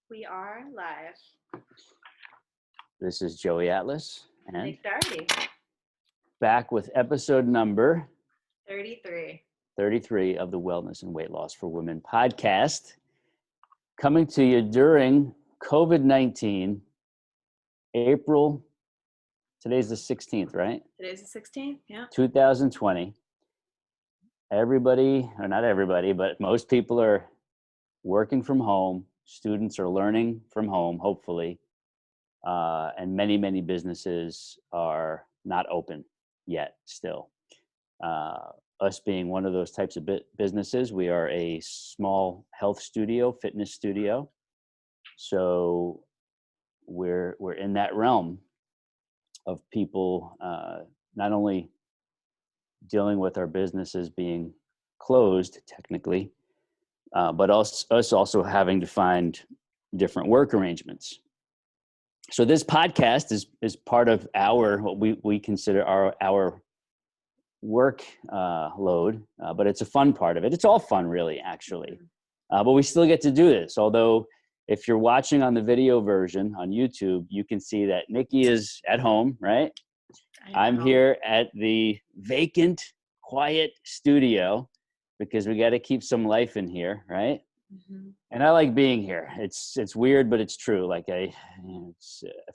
We are live. This is Joey Atlas and Nick Doherty. Back with episode number 33 of the Wellness and Weight Loss for Women podcast, coming to you during COVID-19, April, today's the 16th, right? Today's the 16th, yeah. 2020. Everybody, or not everybody, but most people are working from home. Students are learning from home, hopefully. And many businesses are not open yet still. Us being one of those types of businesses, we are a small health studio, fitness studio. So we're in that realm of people not only dealing with our businesses being closed technically, but us also having to find different work arrangements. So this podcast is part of what we consider our work load, but it's a fun part of it. It's all fun, really, actually. But we still get to do this. Although, if you're watching on the video version on YouTube, you can see that Nikki is at home, right? I'm here at the vacant, quiet studio because we got to keep some life in here, right? Mm-hmm. And I like being here. It's weird, but it's true. Like if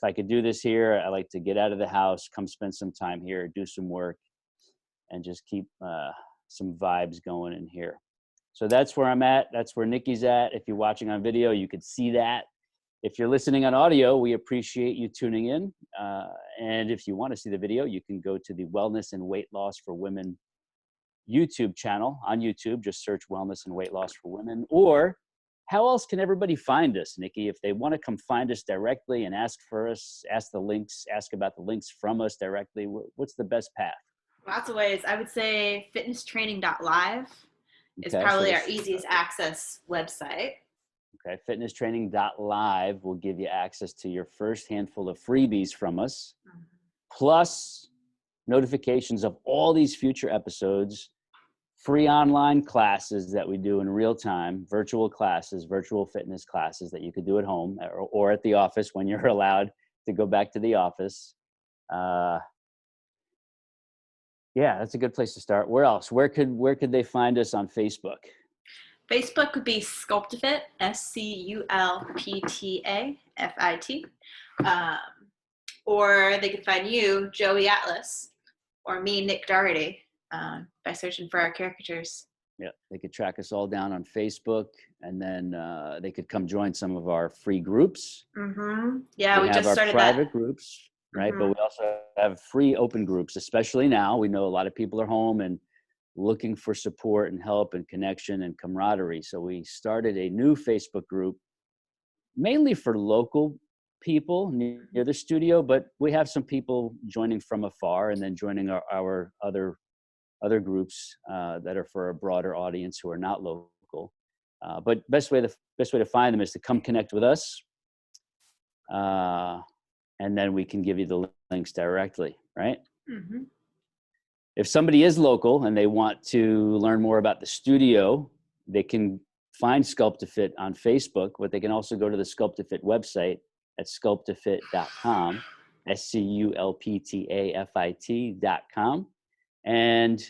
I could do this here, I like to get out of the house, come spend some time here, do some work, and just keep some vibes going in here. So that's where I'm at. That's where Nikki's at. If you're watching on video, you could see that. If you're listening on audio, we appreciate you tuning in. And if you want to see the video, you can go to the Wellness and Weight Loss for Women YouTube channel on YouTube. Just search Wellness and Weight Loss for Women. Or how else can everybody find us, Nikki? If they want to come find us directly and ask for us, ask about the links from us directly, what's the best path? Lots of ways. I would say fitnesstraining.live is probably our easiest access website. Okay, fitnesstraining.live will give you access to your first handful of freebies from us, plus notifications of all these future episodes, free online classes that we do in real time, virtual classes, virtual fitness classes that you could do at home or at the office when you're allowed to go back to the office. Yeah, that's a good place to start. Where else? Where could they find us on Facebook? Facebook would be SCULPTAFIT, SCULPTAFIT. Or they could find you, Joey Atlas, or me, Nick Doherty, by searching for our caricatures. Yeah, they could track us all down on Facebook, and then they could come join some of our free groups. Mm-hmm. Yeah, we just have started our private groups, right? Mm-hmm. But we also have free open groups, especially now. We know a lot of people are home and looking for support and help and connection and camaraderie. So we started a new Facebook group, mainly for local people near the studio, but we have some people joining from afar and then joining our other groups that are for a broader audience who are not local. But best way to find them is to come connect with us, and then we can give you the links directly, right? Mm-hmm. If somebody is local and they want to learn more about the studio, they can find SCULPTAFIT on Facebook, but they can also go to the SCULPTAFIT website at SCULPTAFIT.com, SCULPTAFIT.com. And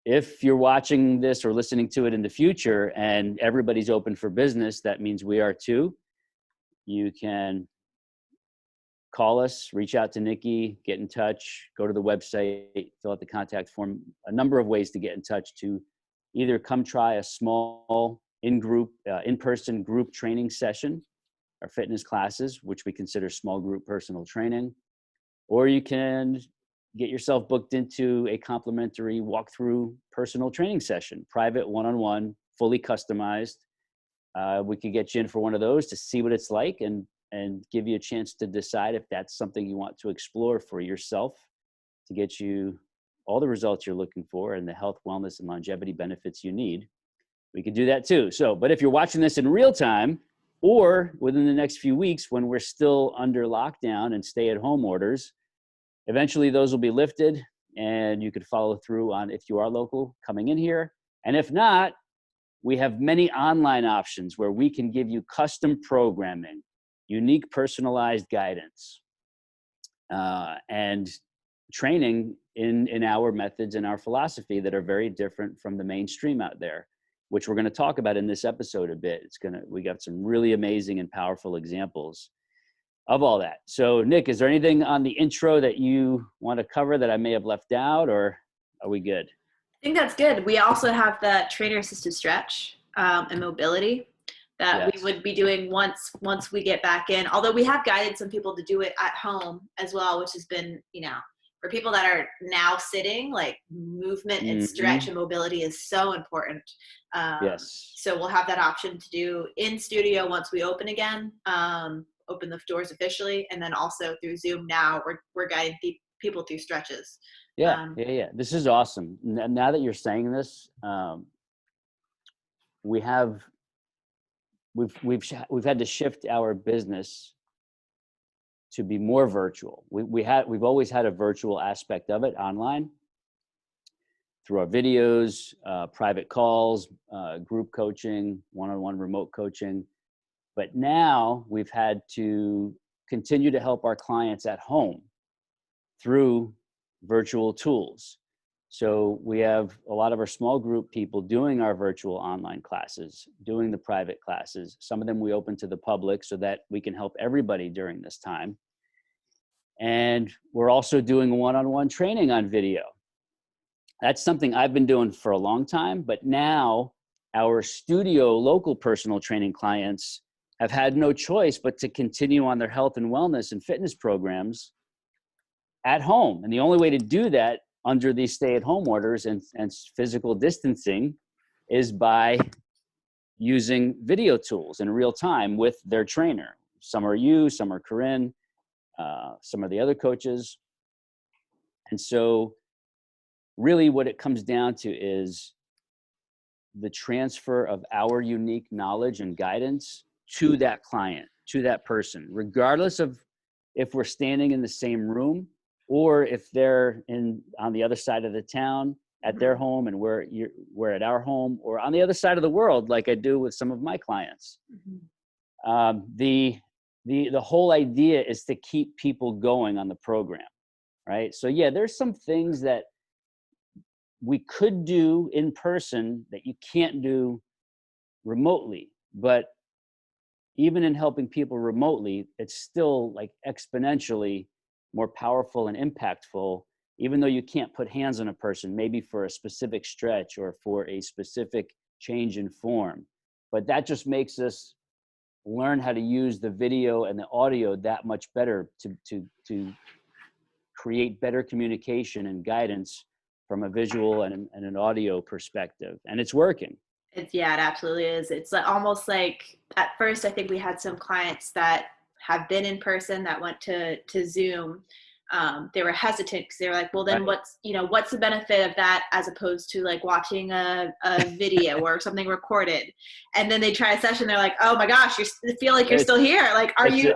if you're watching this or listening to it in the future and everybody's open for business, that means we are too. You can call us, reach out to Nikki, get in touch, go to the website, fill out the contact form. A number of ways to get in touch to either come try a small in-person group training session, our fitness classes, which we consider small group personal training, or you can get yourself booked into a complimentary walkthrough personal training session, private, one-on-one, fully customized. We could get you in for one of those to see what it's like and give you a chance to decide if that's something you want to explore for yourself to get you all the results you're looking for and the health, wellness, and longevity benefits you need. We could do that too. But if you're watching this in real time or within the next few weeks when we're still under lockdown and stay-at-home orders, eventually those will be lifted and you could follow through on, if you are local, coming in here. And if not, we have many online options where we can give you custom programming unique personalized guidance and training in our methods and our philosophy that are very different from the mainstream out there, which we're going to talk about in this episode a bit. We got some really amazing and powerful examples of all that. So Nick, is there anything on the intro that you want to cover that I may have left out, or are we good? I think that's good. We also have the trainer assisted stretch and mobility that we would be doing once we get back in. Although we have guided some people to do it at home as well, which has been, for people that are now sitting, like movement and stretch and mobility is so important. Yes. So we'll have that option to do in studio once we open again, open the doors officially, and then also through Zoom now we're guiding people through stretches. Yeah. This is awesome. Now that you're saying this, we've had to shift our business to be more virtual. We've always had a virtual aspect of it online through our videos, private calls, group coaching, one-on-one remote coaching. But now we've had to continue to help our clients at home through virtual tools. So we have a lot of our small group people doing our virtual online classes, doing the private classes. Some of them we open to the public so that we can help everybody during this time. And we're also doing one-on-one training on video. That's something I've been doing for a long time, but now our studio local personal training clients have had no choice but to continue on their health and wellness and fitness programs at home. And the only way to do that under these stay-at-home orders and physical distancing is by using video tools in real time with their trainer. Some are you, some are Corinne, some are the other coaches. And so really what it comes down to is the transfer of our unique knowledge and guidance to that client, to that person, regardless of if we're standing in the same room or if they're on the other side of the town at their home and we're at our home, or on the other side of the world, like I do with some of my clients. The whole idea is to keep people going on the program, right? So yeah, there's some things that we could do in person that you can't do remotely, but even in helping people remotely, it's still like exponentially more powerful and impactful, even though you can't put hands on a person, maybe for a specific stretch or for a specific change in form. But that just makes us learn how to use the video and the audio that much better to create better communication and guidance from a visual and an audio perspective. And it's working. It absolutely is. It's almost like at first, I think we had some clients that have been in person that went to Zoom. They were hesitant because they were like, well, then what's the benefit of that as opposed to like watching a video or something recorded? And then they try a session. They're like, oh my gosh, you feel like you're still here. Like, are you?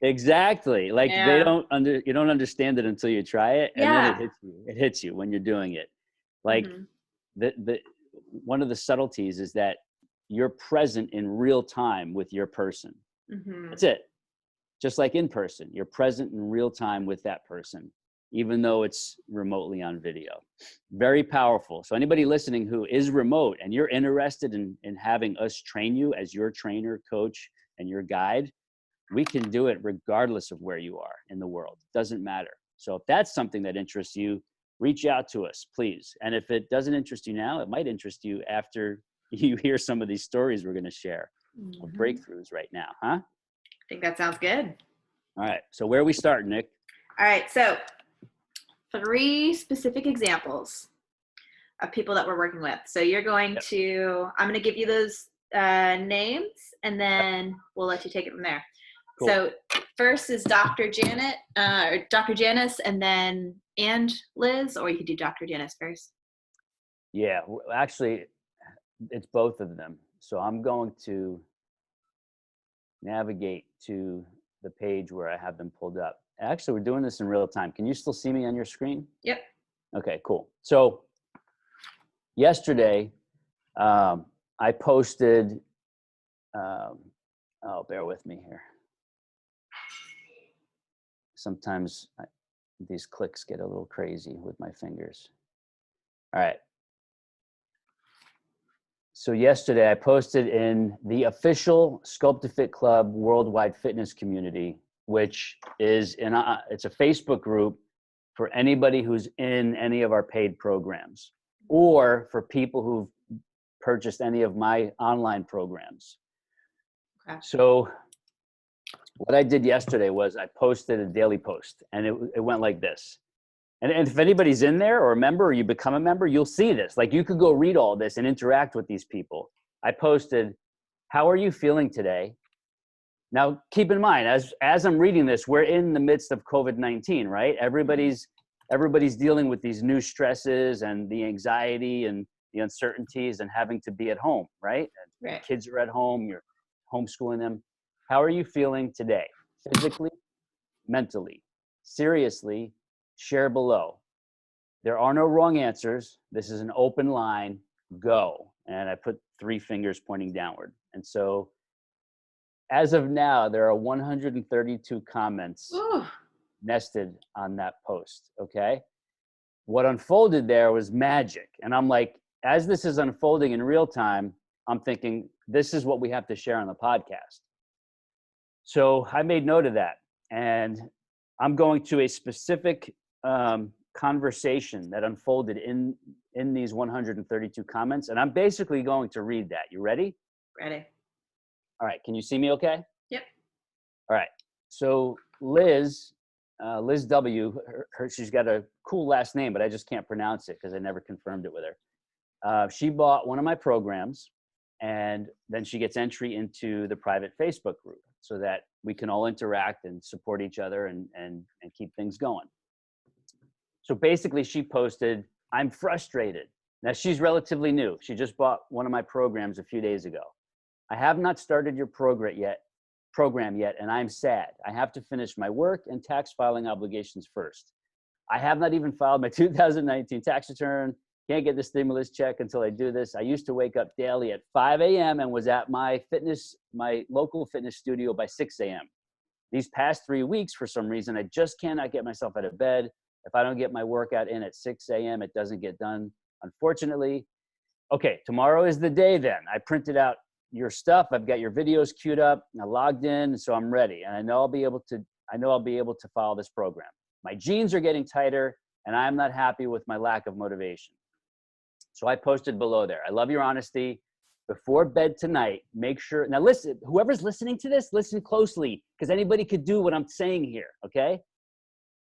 Exactly. Like you don't understand it until you try it. And then it hits you when you're doing it. Like one of the subtleties is that you're present in real time with your person. That's it. Just like in person, you're present in real time with that person, even though it's remotely on video. Very powerful. So anybody listening who is remote and you're interested in having us train you as your trainer, coach, and your guide, we can do it regardless of where you are in the world. It doesn't matter. So if that's something that interests you, reach out to us, please. And if it doesn't interest you now, it might interest you after you hear some of these stories we're going to share of breakthroughs right now, huh? I think that sounds good. All right. So where are we starting, Nick? All right. So 3 specific examples of people that we're working with. So you're going to, I'm going to give you those names and then we'll let you take it from there. Cool. So first is Dr. Janet, or Dr. Janice, and then Liz, or you could do Dr. Janice first. Yeah, actually, it's both of them. So I'm going to navigate to the page where I have them pulled up. Actually, we're doing this in real time. Can you still see me on your screen? Yep. Okay, cool. So yesterday, I posted, bear with me here. Sometimes these clicks get a little crazy with my fingers. All right. So yesterday I posted in the official SCULPTAFIT Club worldwide fitness community, which is it's a Facebook group for anybody who's in any of our paid programs or for people who've purchased any of my online programs. Okay. So what I did yesterday was I posted a daily post, and it went like this. And if anybody's in there or a member or you become a member, you'll see this. Like, you could go read all this and interact with these people. I posted, how are you feeling today? Now, keep in mind, as I'm reading this, we're in the midst of COVID-19, right? Everybody's dealing with these new stresses and the anxiety and the uncertainties and having to be at home, right? Right. Kids are at home, you're homeschooling them. How are you feeling today? Physically, mentally, seriously? Share below. There are no wrong answers. This is an open line. Go. And I put 3 fingers pointing downward. And so as of now, there are 132 comments nested on that post. Okay. What unfolded there was magic. And I'm like, as this is unfolding in real time, I'm thinking, this is what we have to share on the podcast. So I made note of that. And I'm going to a specific conversation that unfolded in these 132 comments. And I'm basically going to read that. You ready? Ready. All right. Can you see me okay? Yep. All right. So Liz W, she's got a cool last name, but I just can't pronounce it because I never confirmed it with her. She bought one of my programs, and then she gets entry into the private Facebook group so that we can all interact and support each other and keep things going. So basically she posted, I'm frustrated. Now she's relatively new. She just bought one of my programs a few days ago. I have not started your program yet, and I'm sad. I have to finish my work and tax filing obligations first. I have not even filed my 2019 tax return. Can't get the stimulus check until I do this. I used to wake up daily at 5 a.m. and was at my local fitness studio by 6 a.m. These past 3 weeks, for some reason, I just cannot get myself out of bed. If I don't get my workout in at 6 a.m., it doesn't get done, unfortunately. Okay, tomorrow is the day then. I printed out your stuff. I've got your videos queued up. I logged in, so I'm ready. And I know I'll be able to follow this program. My jeans are getting tighter, and I'm not happy with my lack of motivation. So I posted below there. I love your honesty. Before bed tonight, make sure, now listen, whoever's listening to this, listen closely, because anybody could do what I'm saying here, okay?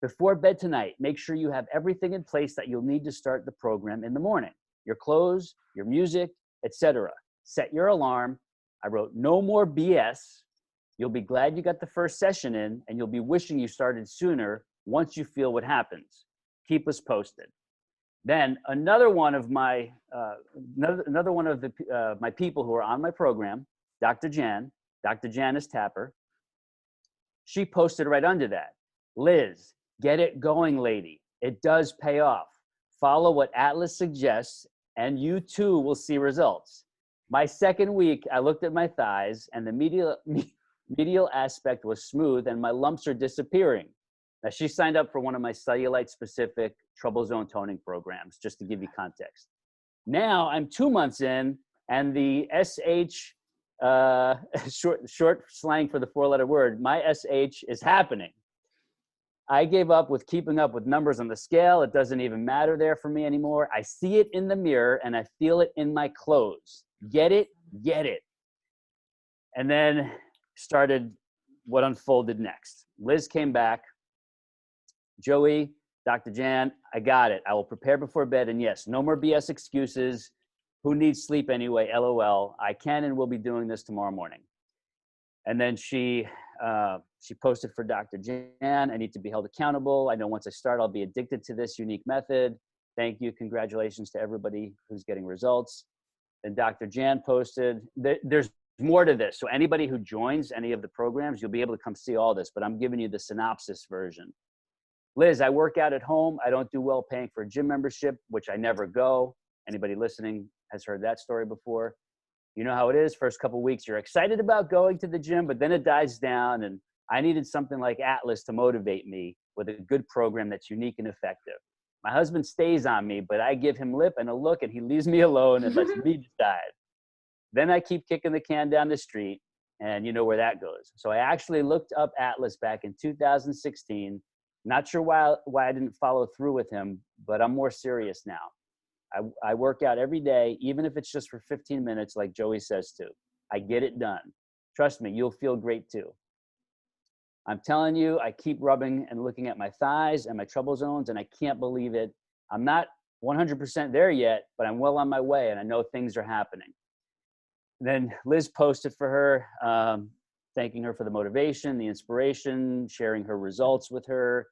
Before bed tonight, make sure you have everything in place that you'll need to start the program in the morning. Your clothes, your music, etc. Set your alarm. I wrote, no more BS. You'll be glad you got the first session in, and you'll be wishing you started sooner once you feel what happens. Keep us posted. Then another one of my my people who are on my program, Dr. Janice Tapper, she posted right under that. Liz, get it going, lady. It does pay off. Follow what Atlas suggests, and you too will see results. My second week, I looked at my thighs, and the medial aspect was smooth, and my lumps are disappearing. Now, she signed up for one of my cellulite-specific trouble zone toning programs, just to give you context. Now, I'm 2 months in, and the SH, short slang for the 4-letter word, my SH is happening. I gave up with keeping up with numbers on the scale. It doesn't even matter there for me anymore. I see it in the mirror, and I feel it in my clothes. Get it? Get it. And then started what unfolded next. Liz came back. Joey, Dr. Jan, I got it. I will prepare before bed. And yes, no more BS excuses. Who needs sleep anyway? LOL. I can and will be doing this tomorrow morning. And then she posted for Dr. Jan, I need to be held accountable. I know once I start, I'll be addicted to this unique method. Thank you. Congratulations to everybody who's getting results. And Dr. Jan posted, there's more to this. So anybody who joins any of the programs, you'll be able to come see all this, but I'm giving you the synopsis version. Liz, I work out at home. I don't do well paying for a gym membership, which I never go. Anybody listening has heard that story before. You know how it is. First couple of weeks, you're excited about going to the gym, but then it dies down and I needed something like Atlas to motivate me with a good program that's unique and effective. My husband stays on me, but I give him lip and a look and he leaves me alone and lets me decide. Then I keep kicking the can down the street, and you know where that goes. So I actually looked up Atlas back in 2016. Not sure why I didn't follow through with him, but I'm more serious now. I work out every day, even if it's just for 15 minutes, like Joey says to. I get it done. Trust me, you'll feel great too. I'm telling you, I keep rubbing and looking at my thighs and my trouble zones, and I can't believe it. I'm not 100% there yet, but I'm well on my way, and I know things are happening. Then Liz posted for her, thanking her for the motivation, the inspiration, sharing her results with her.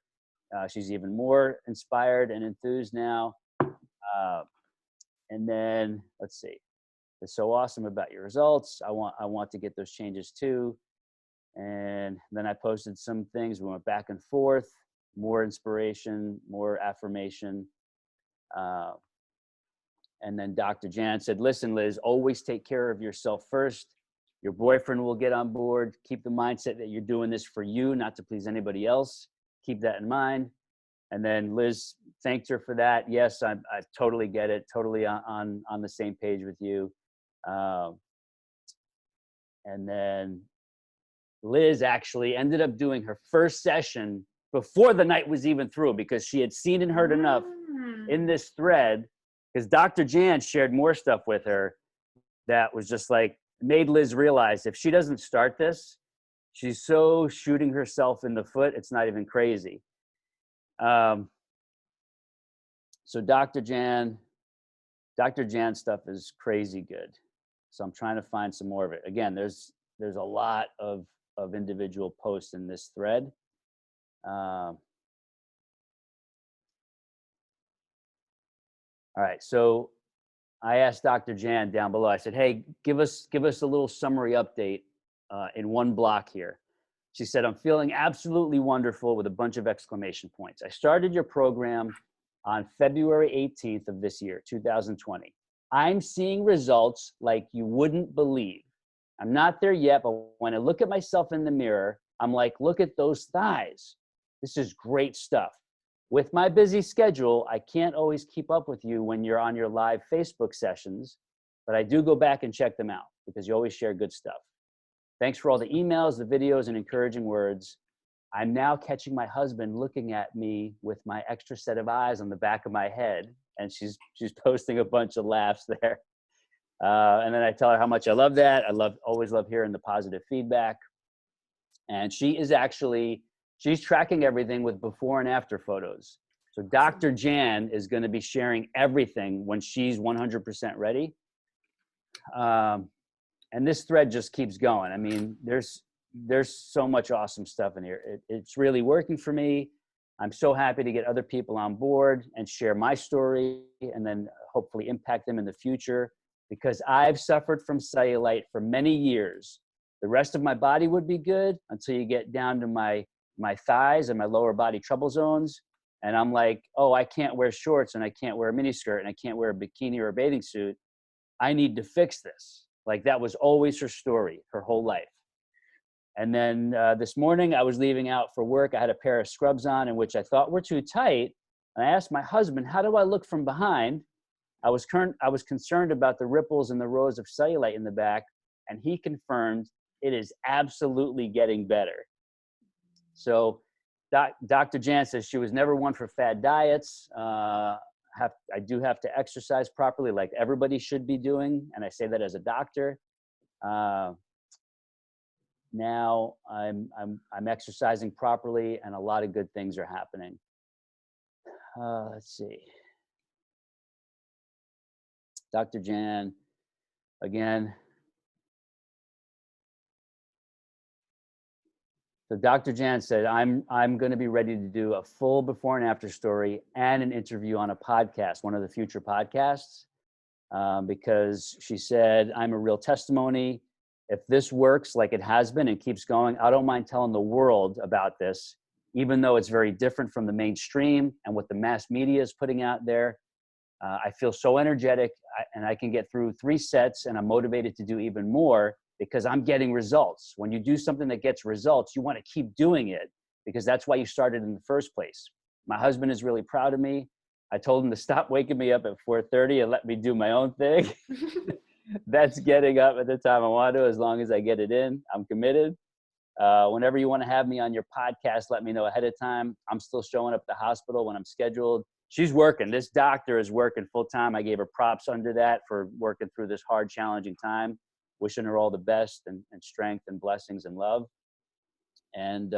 She's even more inspired and enthused now. And then let's see, it's so awesome about your results. I want to get those changes too. And then I posted some things. We went back and forth, more inspiration, more affirmation. And then Dr. Jan said, listen, Liz, always take care of yourself first. Your boyfriend will get on board. Keep the mindset that you're doing this for you, not to please anybody else. Keep that in mind. And then Liz thanked her for that. Yes, I totally get it. Totally on the same page with you. And then Liz actually ended up doing her first session before the night was even through, because she had seen and heard enough in this thread, because Dr. Jan shared more stuff with her that was just like, made Liz realize if she doesn't start this, she's so shooting herself in the foot, it's not even crazy. So Dr. Jan stuff is crazy good. So I'm trying to find some more of it. Again, there's a lot of individual posts in this thread. All right, so I asked Dr. Jan down below, I said, hey, give us a little summary update in one block here. She said, I'm feeling absolutely wonderful with a bunch of exclamation points. I started your program on February 18th of this year, 2020. I'm seeing results like you wouldn't believe. I'm not there yet, but when I look at myself in the mirror, I'm like, look at those thighs. This is great stuff. With my busy schedule, I can't always keep up with you when you're on your live Facebook sessions, but I do go back and check them out because you always share good stuff. Thanks for all the emails, the videos, and encouraging words. I'm now catching my husband looking at me with my extra set of eyes on the back of my head, and she's posting a bunch of laughs there. And then I tell her how much I love that. Always love hearing the positive feedback. And she's tracking everything with before and after photos. So Dr. Jan is going to be sharing everything when she's 100% ready. And this thread just keeps going. I mean, there's so much awesome stuff in here. It's really working for me. I'm so happy to get other people on board and share my story and then hopefully impact them in the future, because I've suffered from cellulite for many years. The rest of my body would be good until you get down to my thighs and my lower body trouble zones. And I'm like, oh, I can't wear shorts and I can't wear a miniskirt and I can't wear a bikini or a bathing suit. I need to fix this. Like, that was always her story, her whole life. And then this morning I was leaving out for work. I had a pair of scrubs on in which I thought were too tight. And I asked my husband, how do I look from behind? I was concerned about the ripples and the rows of cellulite in the back. And he confirmed it is absolutely getting better. So Dr. Jan says she was never one for fad diets. I do have to exercise properly, like everybody should be doing, and I say that as a doctor. Now I'm exercising properly, and a lot of good things are happening. Let's see. Dr. Jan, again. So Dr. Jan said, I'm going to be ready to do a full before and after story and an interview on a podcast, one of the future podcasts, because she said, I'm a real testimony. If this works like it has been and keeps going, I don't mind telling the world about this, even though it's very different from the mainstream and what the mass media is putting out there. I feel so energetic and I can get through 3 sets and I'm motivated to do even more because I'm getting results. When you do something that gets results, you want to keep doing it because that's why you started in the first place. My husband is really proud of me. I told him to stop waking me up at 4:30 and let me do my own thing. That's getting up at the time I want to, as long as I get it in. I'm committed. Whenever you want to have me on your podcast, let me know ahead of time. I'm still showing up at the hospital when I'm scheduled. She's working. This doctor is working full time. I gave her props under that for working through this hard, challenging time. Wishing her all the best and strength and blessings and love. And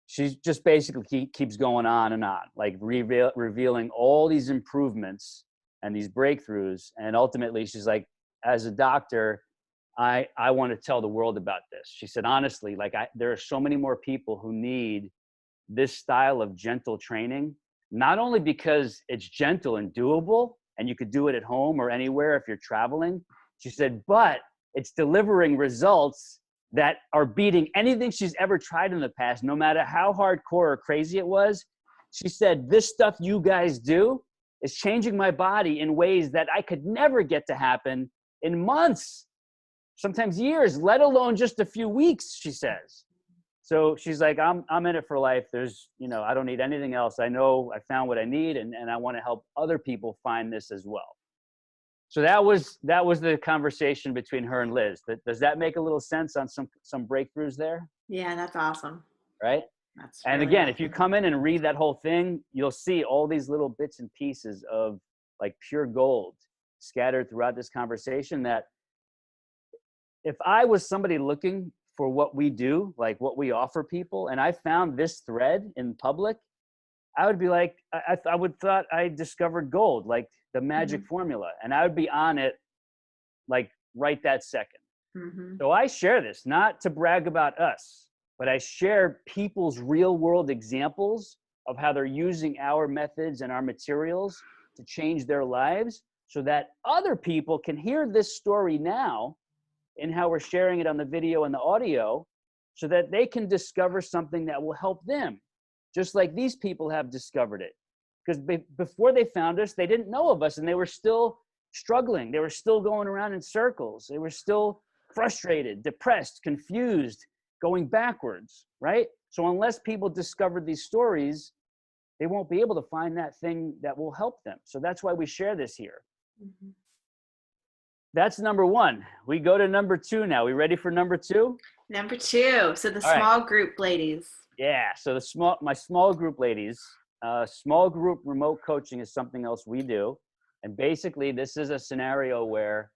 she just basically keeps going on and on, like revealing all these improvements and these breakthroughs. And ultimately, she's like, as a doctor, I want to tell the world about this. She said, honestly, like there are so many more people who need this style of gentle training, not only because it's gentle and doable and you could do it at home or anywhere if you're traveling. She said, but it's delivering results that are beating anything she's ever tried in the past, no matter how hardcore or crazy it was. She said, this stuff you guys do is changing my body in ways that I could never get to happen in months, sometimes years, let alone just a few weeks, she says. So she's like, I'm in it for life. There's, I don't need anything else. I know I found what I need, and I want to help other people find this as well. So that was the conversation between her and Liz. Does that make a little sense on some breakthroughs there? Yeah, that's awesome. Right? That's and really again, awesome. If you come in and read that whole thing, you'll see all these little bits and pieces of like pure gold scattered throughout this conversation, that if I was somebody looking for what we do, like what we offer people, and I found this thread in public, I would be like, I would thought I discovered gold, like the magic formula, and I would be on it like right that second. So I share this not to brag about us, but I share people's real world examples of how they're using our methods and our materials to change their lives, so that other people can hear this story now in how we're sharing it on the video and the audio, so that they can discover something that will help them, just like these people have discovered it. Because before they found us, they didn't know of us, and they were still struggling. They were still going around in circles. They were still frustrated, depressed, confused, going backwards, right? So unless people discover these stories, they won't be able to find that thing that will help them. So that's why we share this here. That's number one. We go to number two now. We ready for number two? Number two. So the All small right. group ladies. Yeah. So my small group ladies, small group remote coaching is something else we do. And basically this is a scenario where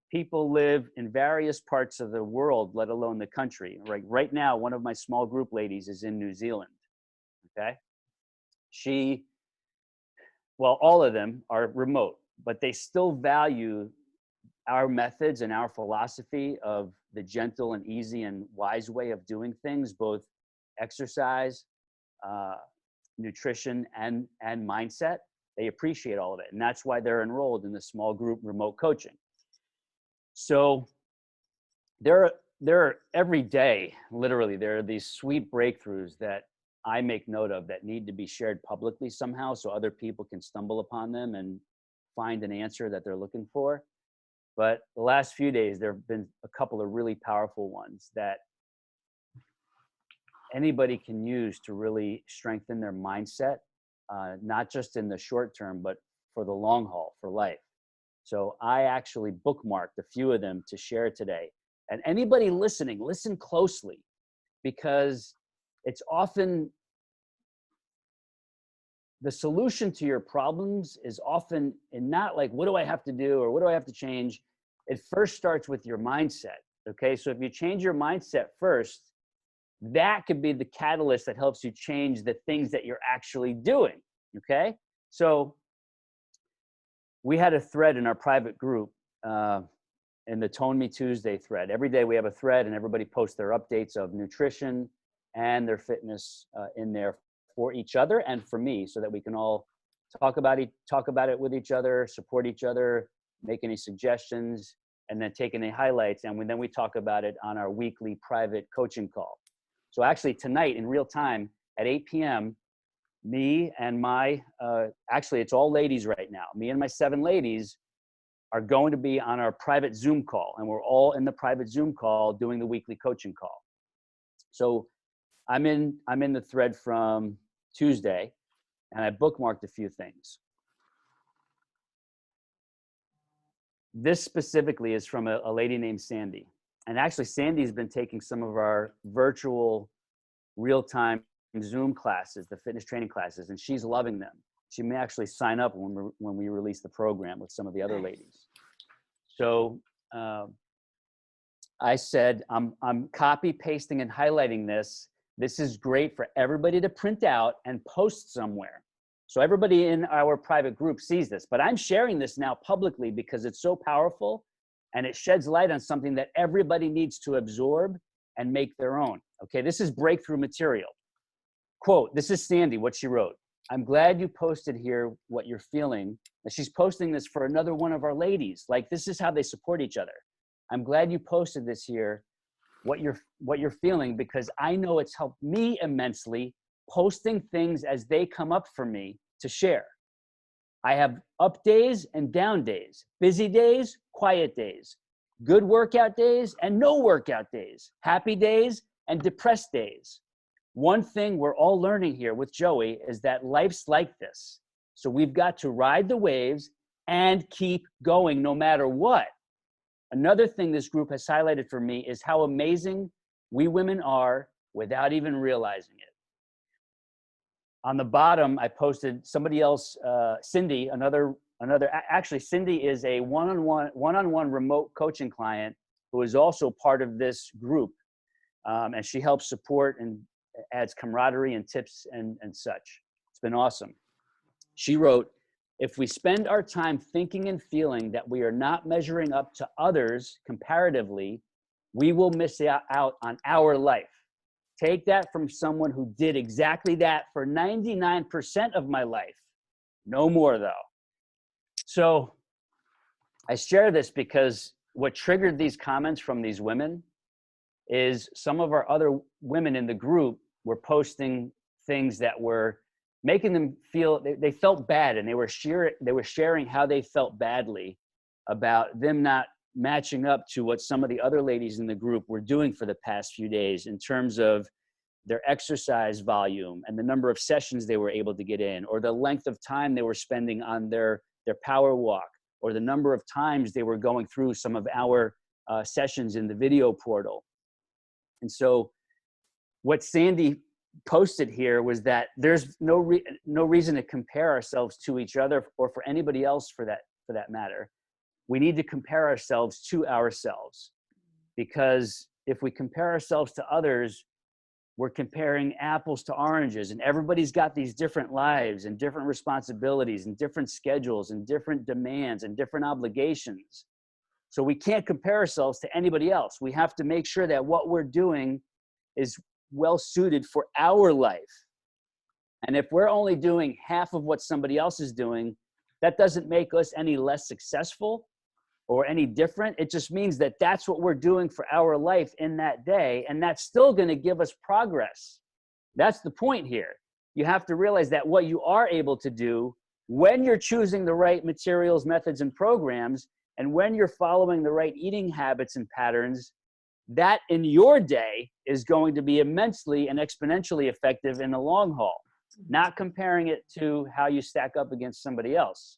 people live in various parts of the world, let alone the country. Right now, one of my small group ladies is in New Zealand. Okay. All of them are remote, but they still value our methods and our philosophy of the gentle and easy and wise way of doing things, both exercise, nutrition, and mindset. They appreciate all of it. And that's why they're enrolled in the small group remote coaching. So there are every day, literally, there are these sweet breakthroughs that I make note of that need to be shared publicly somehow, so other people can stumble upon them and find an answer that they're looking for. But the last few days, there have been a couple of really powerful ones that anybody can use to really strengthen their mindset, not just in the short term, but for the long haul, for life. So I actually bookmarked a few of them to share today. And anybody listening, listen closely, because it's often the solution to your problems is often in not like, what do I have to do or what do I have to change? It first starts with your mindset. Okay. So if you change your mindset first, that could be the catalyst that helps you change the things that you're actually doing. Okay. So we had a thread in our private group, in the Tone Me Tuesday thread. Every day we have a thread and everybody posts their updates of nutrition and their fitness in there for each other and for me, so that we can all talk about it with each other, support each other, make any suggestions, and then take any highlights. And then we talk about it on our weekly private coaching call. So actually tonight in real time at 8 p.m., me and my, actually it's all ladies right now, me and my 7 ladies are going to be on our private Zoom call, and we're all in the private Zoom call doing the weekly coaching call. So I'm in the thread from Tuesday, and I bookmarked a few things. This specifically is from a lady named Sandy. And actually, Sandy's been taking some of our virtual real-time Zoom classes, the fitness training classes, and she's loving them. She may actually sign up when we release the program with some of the other ladies. So I said, I'm copy pasting and highlighting this. This is great for everybody to print out and post somewhere. So everybody in our private group sees this, but I'm sharing this now publicly because it's so powerful and it sheds light on something that everybody needs to absorb and make their own. Okay, this is breakthrough material. Quote, this is Sandy, what she wrote. I'm glad you posted here what you're feeling. And she's posting this for another one of our ladies. Like, this is how they support each other. I'm glad you posted this here, what you're feeling, because I know it's helped me immensely posting things as they come up for me to share. I have up days and down days, busy days, quiet days, good workout days and no workout days, happy days and depressed days. One thing we're all learning here with Joey is that life's like this. So we've got to ride the waves and keep going no matter what. Another thing this group has highlighted for me is how amazing we women are without even realizing it. On the bottom, I posted somebody else, Cindy, actually Cindy is a one-on-one remote coaching client who is also part of this group. And she helps support and adds camaraderie and tips and such. It's been awesome. She wrote, if we spend our time thinking and feeling that we are not measuring up to others comparatively, we will miss out on our life. Take that from someone who did exactly that for 99% of my life. No more though. So I share this because what triggered these comments from these women is some of our other women in the group were posting things that were making them feel, they felt bad, and they were sharing how they felt badly about them not matching up to what some of the other ladies in the group were doing for the past few days in terms of their exercise volume and the number of sessions they were able to get in, or the length of time they were spending on their power walk, or the number of times they were going through some of our sessions in the video portal. And so what Sandy posted here was that there's no reason to compare ourselves to each other or for anybody else for that matter. We need to compare ourselves to ourselves, because if we compare ourselves to others, we're comparing apples to oranges, and everybody's got these different lives and different responsibilities and different schedules and different demands and different obligations. So we can't compare ourselves to anybody else. We have to make sure that what we're doing is well suited for our life. And if we're only doing half of what somebody else is doing, that doesn't make us any less successful or any different. It just means that that's what we're doing for our life in that day, and that's still going to give us progress. That's the point here. You have to realize that what you are able to do when you're choosing the right materials, methods, and programs, and when you're following the right eating habits and patterns, that in your day is going to be immensely and exponentially effective in the long haul, not comparing it to how you stack up against somebody else.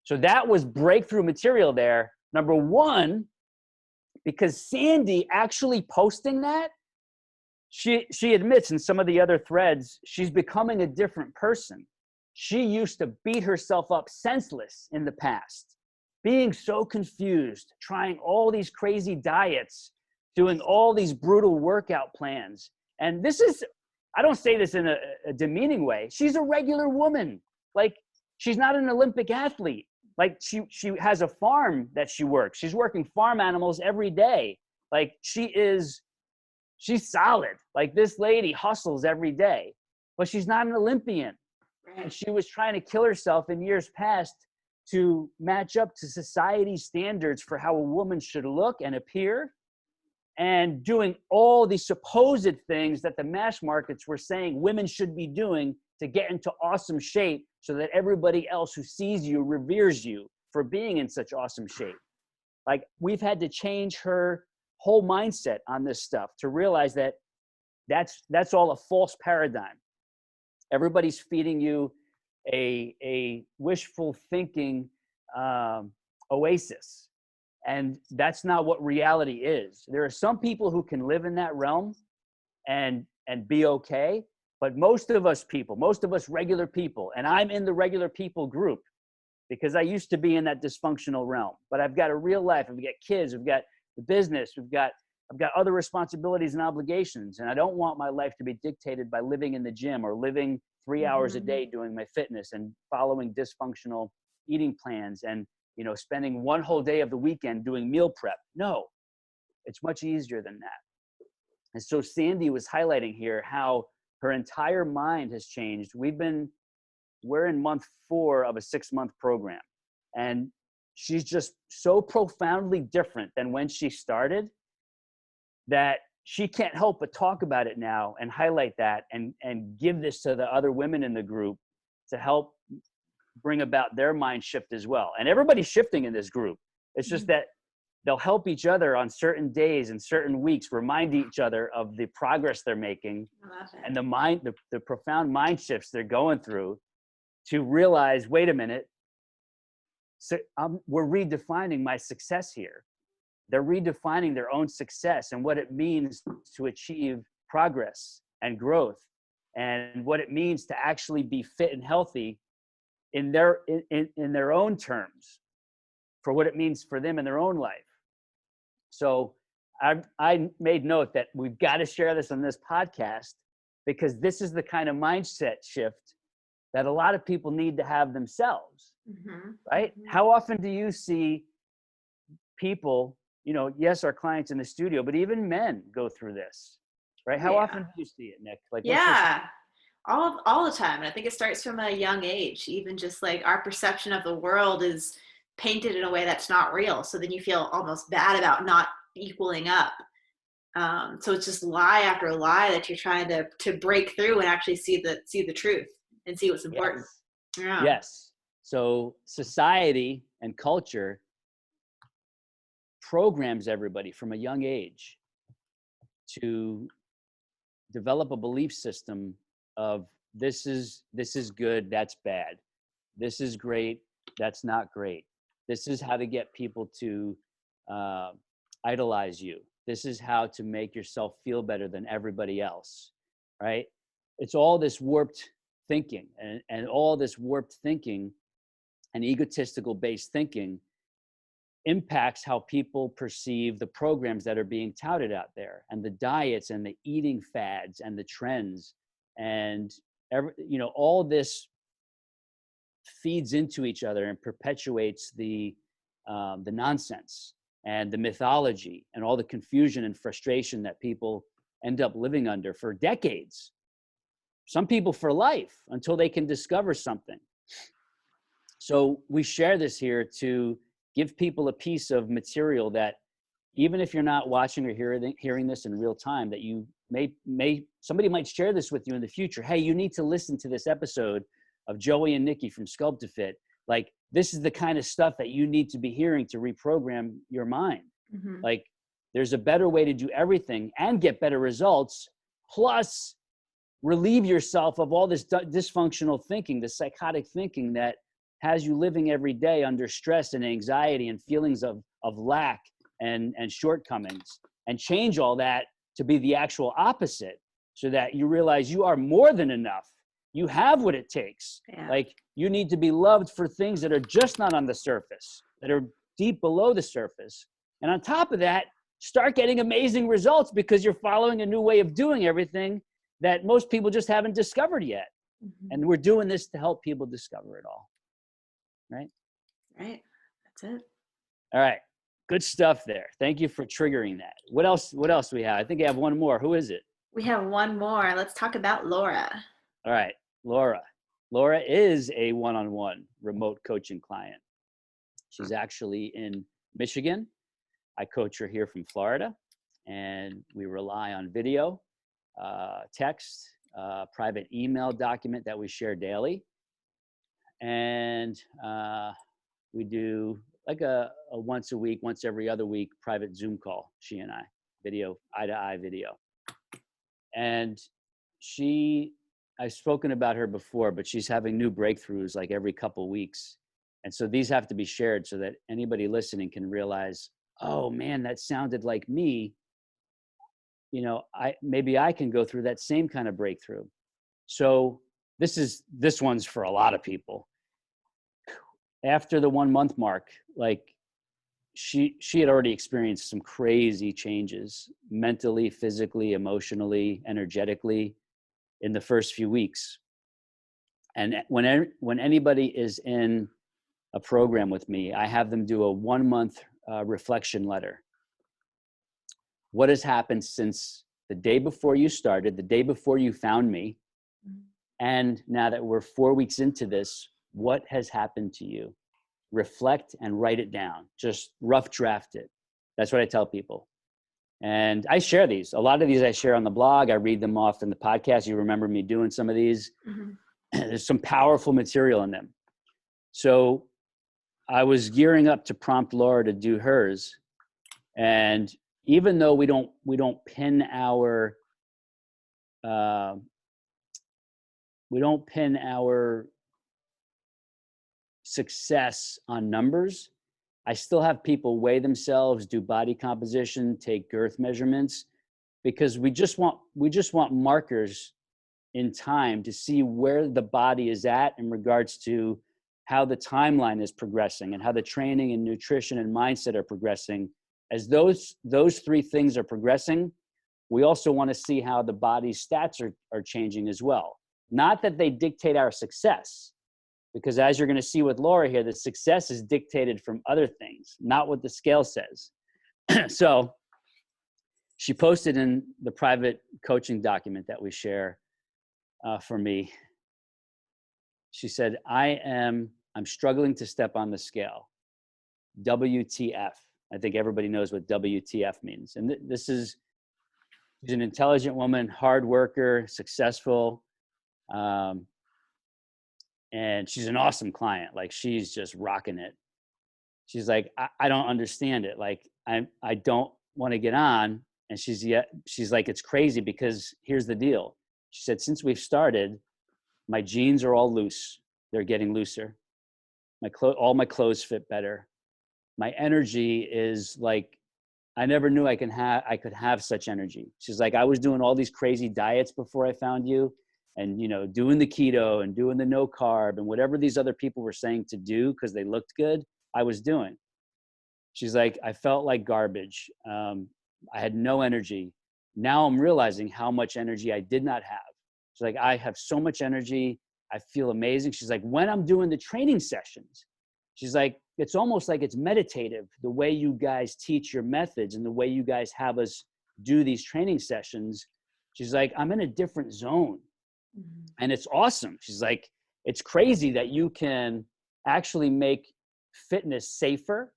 So that was breakthrough material there. Number one, because Sandy actually posting that, she admits in some of the other threads, she's becoming a different person. She used to beat herself up senseless in the past, being so confused, trying all these crazy diets, doing all these brutal workout plans. And this is, I don't say this in a demeaning way. She's a regular woman. Like, she's not an Olympic athlete. Like, she has a farm that she works. She's working farm animals every day. Like, she's solid. Like, this lady hustles every day, but she's not an Olympian. And she was trying to kill herself in years past to match up to society's standards for how a woman should look and appear, and doing all the supposed things that the mass markets were saying women should be doing to get into awesome shape so that everybody else who sees you reveres you for being in such awesome shape. Like, we've had to change her whole mindset on this stuff to realize that that's all a false paradigm. Everybody's feeding you a wishful thinking oasis. And that's not what reality is. There are some people who can live in that realm and be okay. But most of us regular people, and I'm in the regular people group because I used to be in that dysfunctional realm, but I've got a real life. I've got kids, I've got the business, I've got other responsibilities and obligations. And I don't want my life to be dictated by living in the gym or living 3 hours a day doing my fitness and following dysfunctional eating plans and, spending one whole day of the weekend doing meal prep. No, it's much easier than that. And so Sandy was highlighting here how her entire mind has changed. We're in month 4 of a 6-month program. And she's just so profoundly different than when she started that she can't help but talk about it now and highlight that and give this to the other women in the group to help bring about their mind shift as well. And everybody's shifting in this group. It's just that they'll help each other on certain days and certain weeks, remind each other of the progress they're making and the profound mind shifts they're going through to realize, wait a minute, so we're redefining my success here. They're redefining their own success and what it means to achieve progress and growth and what it means to actually be fit and healthy in their own terms for what it means for them in their own life. So I made note that we've got to share this on this podcast because this is the kind of mindset shift that a lot of people need to have themselves, right? How often do you see people, yes, our clients in the studio, but even men go through this, right? How often do you see it, Nick? Like, all the time. And I think it starts from a young age. Even just like our perception of the world is painted in a way that's not real. So then you feel almost bad about not equaling up. So it's just lie after lie that you're trying to break through and actually see the truth and see what's important. Yes. Yeah. Yes. So society and culture programs everybody from a young age to develop a belief system of this is good, that's bad. This is great, that's not great. This is how to get people to idolize you. This is how to make yourself feel better than everybody else, right? It's all this warped thinking and all this warped thinking and egotistical based thinking impacts how people perceive the programs that are being touted out there and the diets and the eating fads and the trends and all this feeds into each other and perpetuates the nonsense and the mythology and all the confusion and frustration that people end up living under for decades. Some people for life until they can discover something. So we share this here to give people a piece of material that even if you're not watching or hearing this in real time, that you somebody might share this with you in the future. Hey, you need to listen to this episode of Joey and Nikki from SCULPTAFIT. Like, this is the kind of stuff that you need to be hearing to reprogram your mind. Like, there's a better way to do everything and get better results, plus relieve yourself of all this dysfunctional thinking, the psychotic thinking that has you living every day under stress and anxiety and feelings of lack and shortcomings, and change all that to be the actual opposite so that you realize you are more than enough. You have what it takes. Yeah. Like, you need to be loved for things that are just not on the surface, that are deep below the surface. And on top of that, start getting amazing results because you're following a new way of doing everything that most people just haven't discovered yet. And we're doing this to help people discover it all. Right? Right. That's it. All right. Good stuff there. Thank you for triggering that. What else do we have? I think I have one more. Who is it? We have one more. Let's talk about Laura. All right. Laura. Laura is a one-on-one remote coaching client. She's actually in Michigan. I coach her here from Florida, and we rely on video, text, private email document that we share daily. And we do like a once a week, once every other week private Zoom call, she and I, video, eye to eye video. And I've spoken about her before, but she's having new breakthroughs like every couple weeks. And so these have to be shared so that anybody listening can realize, oh man, that sounded like me. You know, maybe I can go through that same kind of breakthrough. So this one's for a lot of people. After the 1 month mark, like she had already experienced some crazy changes mentally, physically, emotionally, energetically in the first few weeks. And when anybody is in a program with me, I have them do a 1 month reflection letter. What has happened since the day before you started, the day before you found me, and now that we're 4 weeks into this, what has happened to you? Reflect and write it down. Just rough draft it. That's what I tell people. And I share these. A lot of these I share on the blog. I read them off in the podcast. You remember me doing some of these. Mm-hmm. There's some powerful material in them. So I was gearing up to prompt Laura to do hers. And even though we don't pin our success on numbers, I still have people weigh themselves, do body composition, take girth measurements, because we just want markers in time to see where the body is at in regards to how the timeline is progressing and how the training and nutrition and mindset are progressing. As those three things are progressing, we also want to see how the body's stats are changing as well. Not that they dictate our success, because as you're going to see with Laura here, the success is dictated from other things, not what the scale says. So she posted in the private coaching document that we share for me. She said, I'm struggling to step on the scale. WTF. I think everybody knows what WTF means. And she's an intelligent woman, hard worker, successful. And she's an awesome client. Like, she's just rocking it. She's like, I don't understand it. Like, I don't want to get on. And she's like, it's crazy because here's the deal. She said, since we've started, my jeans are all loose. They're getting looser. All my clothes fit better. My energy is like, I never knew I could have such energy. She's like, I was doing all these crazy diets before I found you, and, you know, doing the keto and doing the no carb and whatever these other people were saying to do because they looked good, I was doing. She's like, I felt like garbage. I had no energy. Now I'm realizing how much energy I did not have. She's like, I have so much energy. I feel amazing. She's like, when I'm doing the training sessions, she's like, it's almost like it's meditative, the way you guys teach your methods and the way you guys have us do these training sessions. She's like, I'm in a different zone. Mm-hmm. And it's awesome. She's like, it's crazy that you can actually make fitness safer,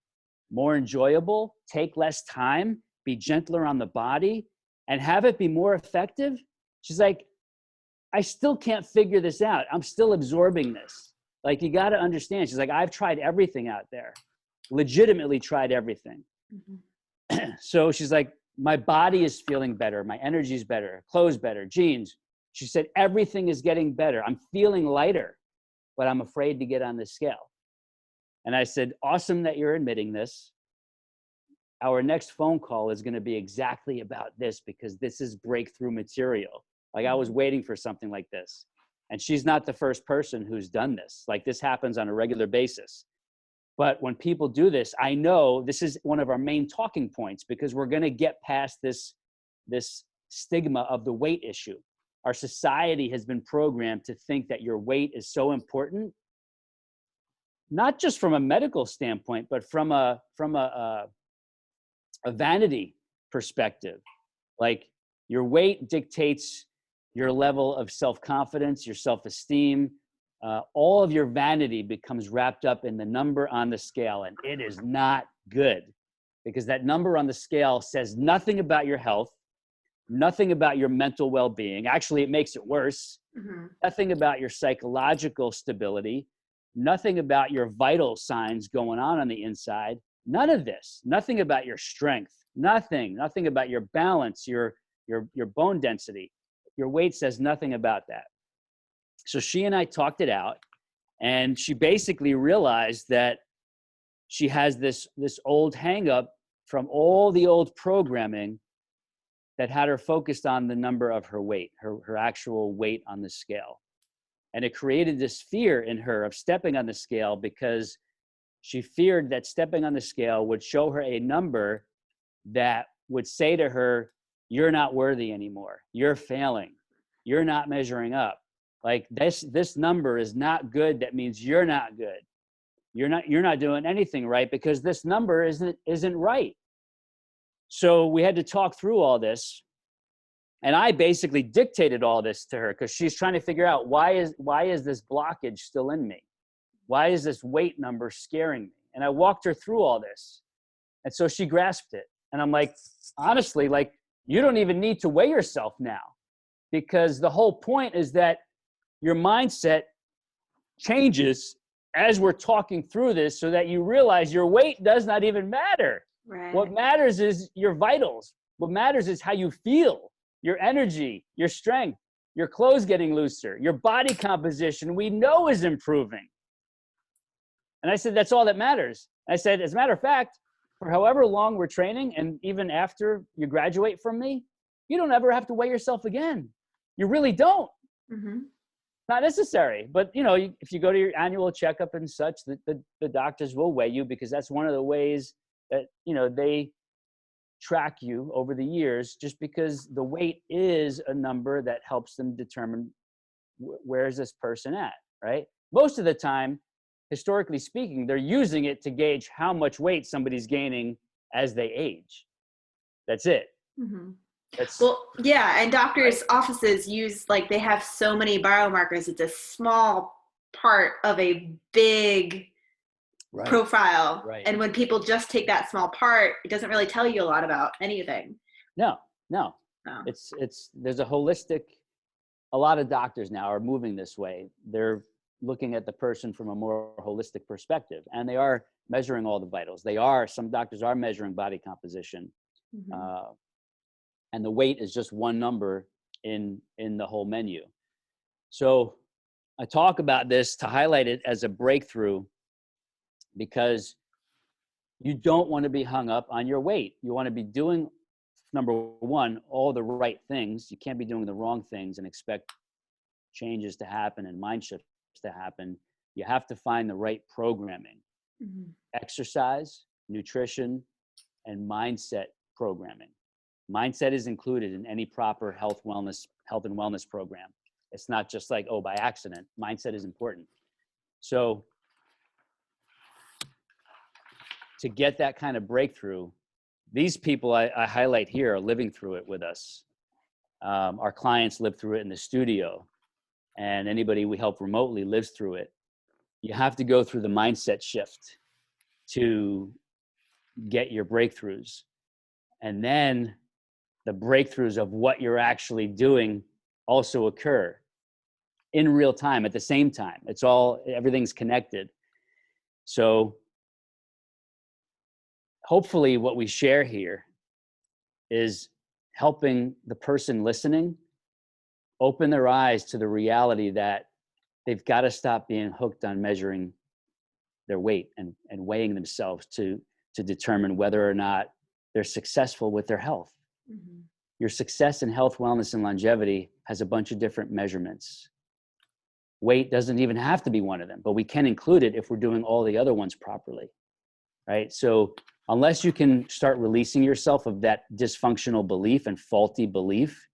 more enjoyable, take less time, be gentler on the body, and have it be more effective. She's like, I still can't figure this out. I'm still absorbing this. Like, you got to understand. She's like, I've tried everything out there, legitimately tried everything. Mm-hmm. So she's like, my body is feeling better. My energy is better, clothes better, jeans. She said, everything is getting better. I'm feeling lighter, but I'm afraid to get on the scale. And I said, awesome that you're admitting this. Our next phone call is going to be exactly about this, because this is breakthrough material. Like, I was waiting for something like this. And she's not the first person who's done this. Like, this happens on a regular basis. But when people do this, I know this is one of our main talking points, because we're going to get past this stigma of the weight issue. Our society has been programmed to think that your weight is so important, not just from a medical standpoint, but from a vanity perspective. Like, your weight dictates your level of self-confidence, your self-esteem. All of your vanity becomes wrapped up in the number on the scale, and it is not good, because that number on the scale says nothing about your health, nothing about your mental well-being. Actually, it makes it worse. Mm-hmm. Nothing about your psychological stability, nothing about your vital signs going on the inside. None of this, nothing about your strength, nothing about your balance, your bone density. Your weight says nothing about that. So she and I talked it out, and she basically realized that she has this old hang up from all the old programming that had her focused on the number of her weight, her actual weight on the scale. And it created this fear in her of stepping on the scale because she feared that stepping on the scale would show her a number that would say to her, you're not worthy anymore. You're failing. You're not measuring up. Like this number is not good. That means you're not good. You're not doing anything right because this number isn't right. So we had to talk through all this. And I basically dictated all this to her because she's trying to figure out why is this blockage still in me? Why is this weight number scaring me? And I walked her through all this. And so she grasped it. And I'm like, honestly, like, you don't even need to weigh yourself now, because the whole point is that your mindset changes as we're talking through this so that you realize your weight does not even matter. Right. What matters is your vitals. What matters is how you feel, your energy, your strength, your clothes getting looser, your body composition we know is improving. And I said, that's all that matters. I said, as a matter of fact, for however long we're training, and even after you graduate from me, you don't ever have to weigh yourself again. You really don't. Mm-hmm. Not necessary. But, if you go to your annual checkup and such, the doctors will weigh you, because that's one of the ways that, they track you over the years, just because the weight is a number that helps them determine where is this person at, right? Most of the time, historically speaking, they're using it to gauge how much weight somebody's gaining as they age. That's it. Mm-hmm. Well, yeah, and doctors' offices use, they have so many biomarkers. It's a small part of a big profile. Right. And when people just take that small part, it doesn't really tell you a lot about anything. No. There's a lot of doctors now are moving this way. They're looking at the person from a more holistic perspective, and they are measuring all the vitals. Some doctors are measuring body composition. Mm-hmm. And the weight is just one number in the whole menu. So I talk about this to highlight it as a breakthrough, because you don't want to be hung up on your weight. You want to be doing, number one, all the right things. You can't be doing the wrong things and expect changes to happen and mind shifts to happen. You have to find the right programming. Mm-hmm. Exercise, nutrition, and mindset programming. Mindset is included in any proper health and wellness program. It's not just like, by accident. Mindset is important. So to get that kind of breakthrough, these people I highlight here are living through it with us. Our clients live through it in the studio, and anybody we help remotely lives through it. You have to go through the mindset shift to get your breakthroughs. And then the breakthroughs of what you're actually doing also occur in real time at the same time. Everything's connected. So hopefully what we share here is helping the person listening open their eyes to the reality that they've got to stop being hooked on measuring their weight and weighing themselves to determine whether or not they're successful with their health. Mm-hmm. Your success in health, wellness, and longevity has a bunch of different measurements. Weight doesn't even have to be one of them, but we can include it if we're doing all the other ones properly, right? So unless you can start releasing yourself of that dysfunctional belief and faulty belief,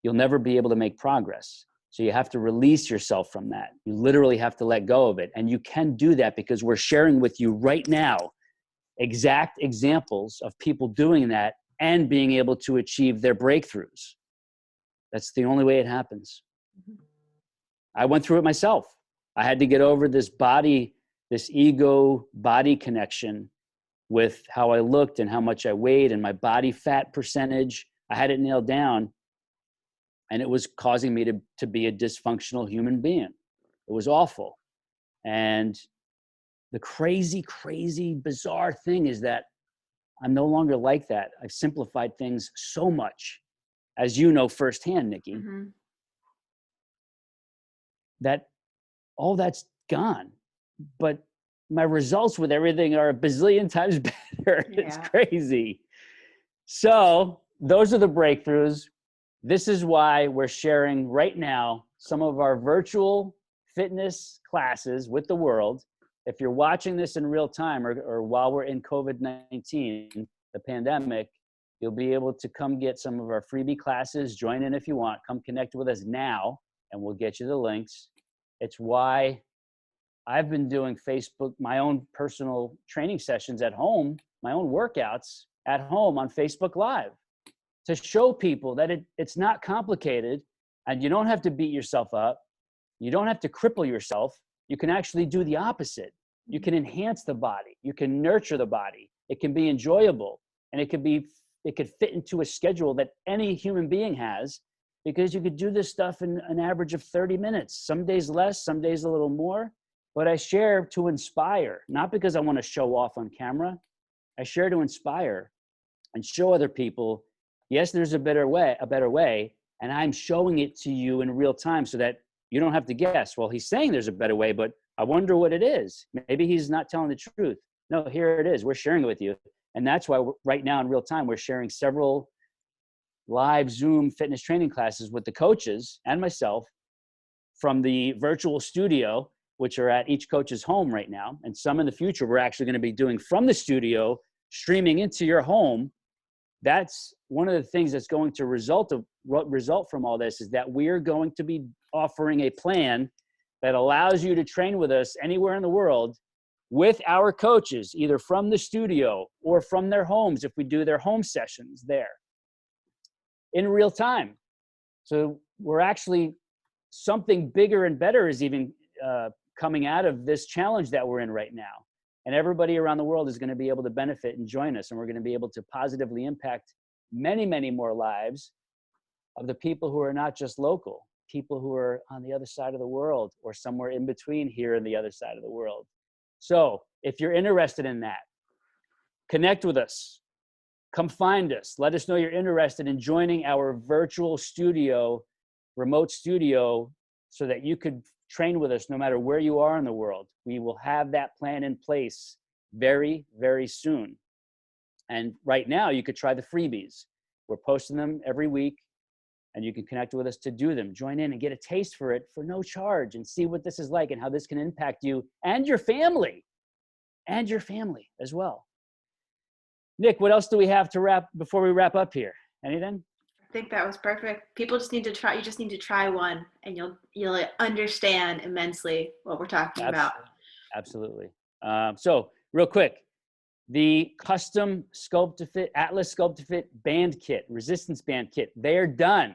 you'll never be able to make progress. So you have to release yourself from that. You literally have to let go of it. And you can do that because we're sharing with you right now exact examples of people doing that and being able to achieve their breakthroughs. That's the only way it happens. Mm-hmm. I went through it myself. I had to get over this ego body connection with how I looked and how much I weighed and my body fat percentage. I had it nailed down, and it was causing me to be a dysfunctional human being. It was awful. And the crazy, crazy, bizarre thing is that I'm no longer like that. I've simplified things so much, as you know firsthand, Nikki, Mm-hmm. that all that's gone. But my results with everything are a bazillion times better. It's Yeah. crazy. So those are the breakthroughs. This is why we're sharing right now some of our virtual fitness classes with the world. If you're watching this in real time or while we're in COVID-19, the pandemic, you'll be able to come get some of our freebie classes. Join in if you want. Come connect with us now, and we'll get you the links. It's why I've been doing Facebook, my own personal training sessions at home, my own workouts at home on Facebook Live, to show people that it's not complicated and you don't have to beat yourself up. You don't have to cripple yourself. You can actually do the opposite. You can enhance the body. You can nurture the body. It can be enjoyable, and it could fit into a schedule that any human being has, because you could do this stuff in an average of 30 minutes, some days less, some days a little more. But I share to inspire, not because I want to show off on camera. I share to inspire and show other people, yes, there's a better way, and I'm showing it to you in real time so that you don't have to guess. Well, he's saying there's a better way, but I wonder what it is. Maybe he's not telling the truth. No, here it is. We're sharing it with you. And that's why right now in real time, we're sharing several live Zoom fitness training classes with the coaches and myself from the virtual studio, which are at each coach's home right now. And some in the future, we're actually going to be doing from the studio, streaming into your home. That's one of the things that's going to result from all this, is that we're going to be offering a plan that allows you to train with us anywhere in the world with our coaches, either from the studio or from their homes if we do their home sessions there in real time. So we're actually, something bigger and better is even coming out of this challenge that we're in right now. And everybody around the world is going to be able to benefit and join us. And we're going to be able to positively impact many, many more lives of the people who are not just local, people who are on the other side of the world or somewhere in between here and the other side of the world. So if you're interested in that, connect with us. Come find us. Let us know you're interested in joining our virtual studio, remote studio, so that you could train with us no matter where you are in the world. We will have that plan in place very, very soon. And right now, you could try the freebies. We're posting them every week, and you can connect with us to do them. Join in and get a taste for it for no charge, and see what this is like and how this can impact you and your family as well. Nick, what else do we have to wrap before we wrap up here? Anything? I think that was perfect. People just need to try. You just need to try one, and you'll understand immensely what we're talking about. Absolutely. So real quick, the custom SCULPTAFIT, Atlas SCULPTAFIT band kit, resistance band kit, they're done.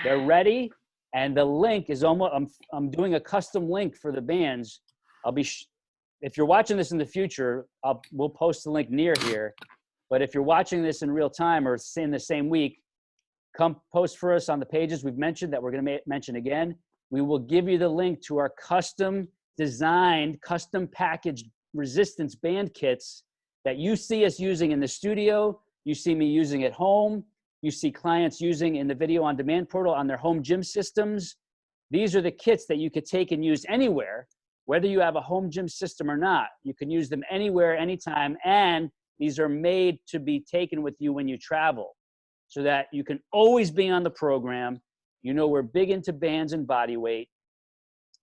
They're ready. And the link is almost, I'm doing a custom link for the bands. If you're watching this in the future, we'll post the link near here. But if you're watching this in real time or in the same week, come post for us on the pages we've mentioned that we're going to mention again. We will give you the link to our custom designed, custom packaged resistance band kits that you see us using in the studio, you see me using at home, you see clients using in the video on demand portal on their home gym systems. These are the kits that you could take and use anywhere, whether you have a home gym system or not. You can use them anywhere, anytime, and these are made to be taken with you when you travel, so that you can always be on the program. You know, we're big into bands and body weight,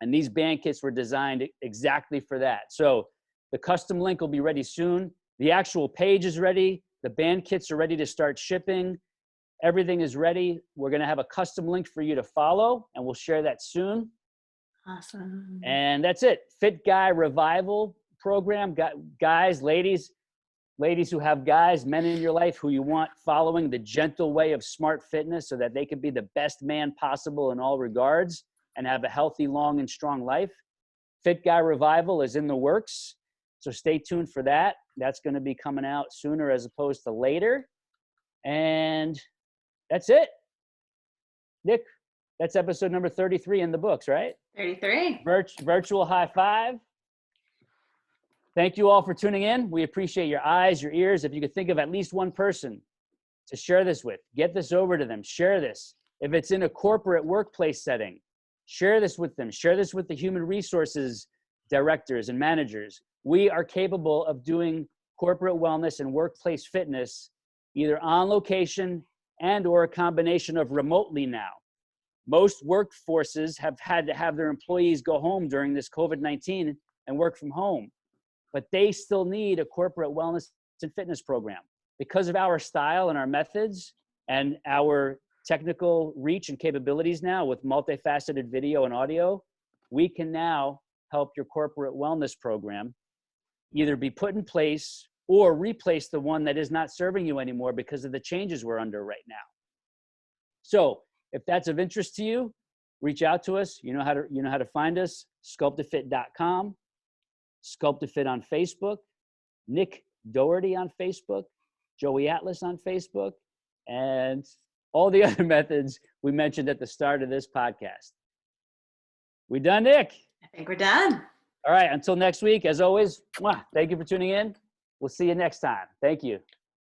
and these band kits were designed exactly for that. So the custom link will be ready soon. The actual page is ready. The band kits are ready to start shipping. Everything is ready. We're going to have a custom link for you to follow, and we'll share that soon. Awesome. And that's it. Fit Guy Revival Program. Guys, ladies who have guys, men in your life who you want following the gentle way of smart fitness so that they can be the best man possible in all regards and have a healthy, long, and strong life. Fit Guy Revival is in the works, so stay tuned for that. That's going to be coming out sooner as opposed to later. And that's it. Nick, that's episode number 33 in the books, right? 33. Virtual high five. Thank you all for tuning in. We appreciate your eyes, your ears. If you could think of at least one person to share this with, get this over to them, share this. If it's in a corporate workplace setting, share this with them. Share this with the human resources directors and managers. We are capable of doing corporate wellness and workplace fitness either on location and or a combination of remotely now. Most workforces have had to have their employees go home during this COVID-19 and work from home, but they still need a corporate wellness and fitness program. Because of our style and our methods and our technical reach and capabilities now with multifaceted video and audio, we can now help your corporate wellness program either be put in place or replace the one that is not serving you anymore because of the changes we're under right now. So if that's of interest to you, reach out to us. You know how to find us, SCULPTAFIT.com, SCULPTAFIT on Facebook, Nick Doherty on Facebook, Joey Atlas on Facebook, and all the other methods we mentioned at the start of this podcast. We done, Nick? I think we're done. All right, until next week, as always, thank you for tuning in. We'll see you next time. Thank you.